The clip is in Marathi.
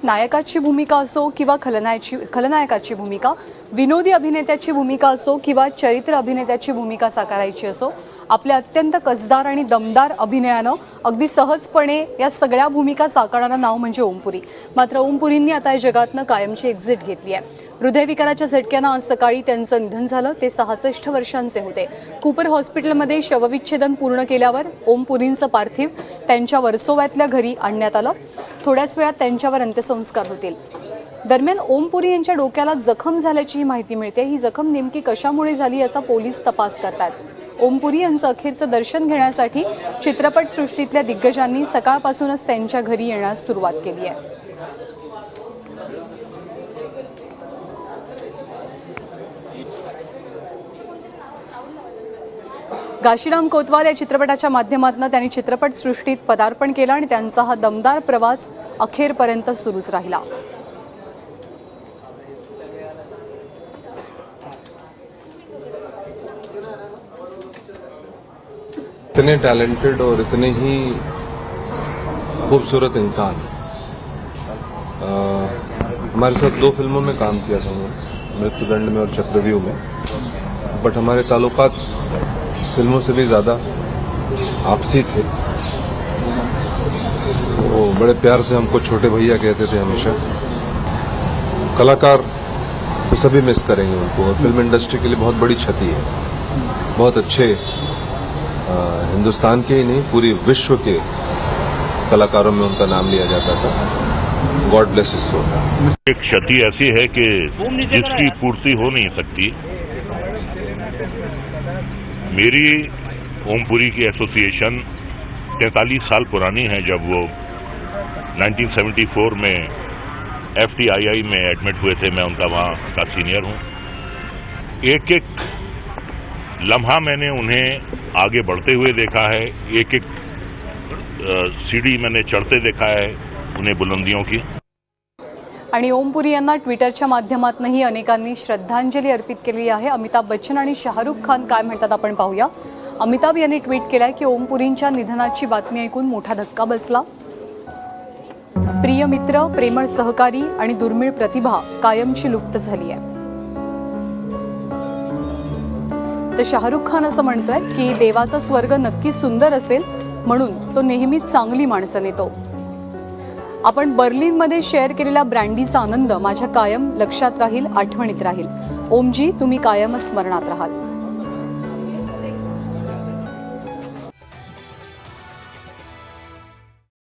नायकाची भूमिका असो किंवा खलनायकाची भूमिका, विनोदी अभिनेत्याची भूमिका असो किंवा चरित्र अभिनेत्याची भूमिका साकारायची असो, आपल्या अत्यंत कसदार आणि दमदार अभिनयानं अगदी सहजपणे या सगळ्या भूमिका साकारणारं नाव म्हणजे ओमपुरी. मात्र ओमपुरींनी आता या जगातनं कायमची एक्झिट घेतली आहे. हृदयविकाराच्या झटक्यानं आज सकाळी त्यांचं निधन झालं. ते 66 वर्षांचे होते. कूपर हॉस्पिटलमध्ये शवविच्छेदन पूर्ण केल्यावर ओमपुरींचं पार्थिव त्यांच्या वर्सोव्यातल्या घरी आणण्यात आलं. थोड्याच वेळात त्यांच्यावर अंत्यसंस्कार होतील. दरम्यान ओमपुरी यांच्या डोक्याला जखम झाल्याची माहिती मिळते. ही जखम नेमकी कशामुळे झाली याचा पोलीस तपास करतात. ओमपुरी यांचं अखेरचं दर्शन घेण्यासाठी चित्रपटसृष्टीतल्या दिग्गजांनी सकाळपासूनच त्यांच्या घरी येण्यास सुरुवात केली आहे. घाशीराम कोतवाल या चित्रपटाच्या माध्यमातून त्यांनी चित्रपटसृष्टीत पदार्पण केलं आणि त्यांचा हा दमदार प्रवास अखेरपर्यंत सुरूच राहिला. इतने टैलेंटेड और इतने ही खूबसूरत इंसान. हमारे साथ 2 फिल्मों में काम किया था उन्होंने, मृत्युदंड में और चक्रव्यूह में. बट हमारे ताल्लुकात फिल्मों से भी ज्यादा आपसी थे. वो बड़े प्यार से हमको छोटे भैया कहते थे हमेशा. कलाकार तो सभी मिस करेंगे उनको, और फिल्म इंडस्ट्री के लिए बहुत बड़ी क्षति है. बहुत अच्छे हिंदुस्तान के ही नहीं पूरी विश्व के कलाकारों में उनका नाम लिया जाता था. God bless his soul. एक क्षति ऐसी है कि जिसकी पूर्ति हो नहीं सकती. मेरी ओमपुरी की एसोसिएशन 43 साल पुरानी है. जब वो 1974 में FTII में एडमिट हुए थे, मैं उनका वहाँ का सीनियर हूँ. एक एक लम्हा मैंने उन्हें आगे बढ़ते हुए देखा है. एक एक सीढ़ी मैंने चढ़ते देखा है उन्हें बुलंदियों की. आणि ओमपुरी यांना ट्विटरच्या माध्यमातूनही अनेकांनी श्रद्धांजली अर्पित केली आहे. अमिताभ बच्चन आणि शाहरुख खान काय म्हणतात आपण पाहूया. अमिताभ यांनी ट्विट केलंय की ओमपुरींच्या निधनाची बातमी ऐकून मोठा धक्का बसला. प्रिय मित्र, प्रेमळ सहकारी आणि दुर्मिळ प्रतिभा कायमची लुप्त झाली आहे. तर शाहरुख खान असं म्हणतोय की देवाचा स्वर्ग नक्की सुंदर असेल म्हणून तो नेहमीच चांगली माणसं नेतो. आपण बर्लिनमध्ये शेअर केलेला ब्रँडीचा आनंद माझ्या कायम लक्षात राहील, आठवणीत राहील. ओमजी, तुम्ही कायम स्मरणात राहाल.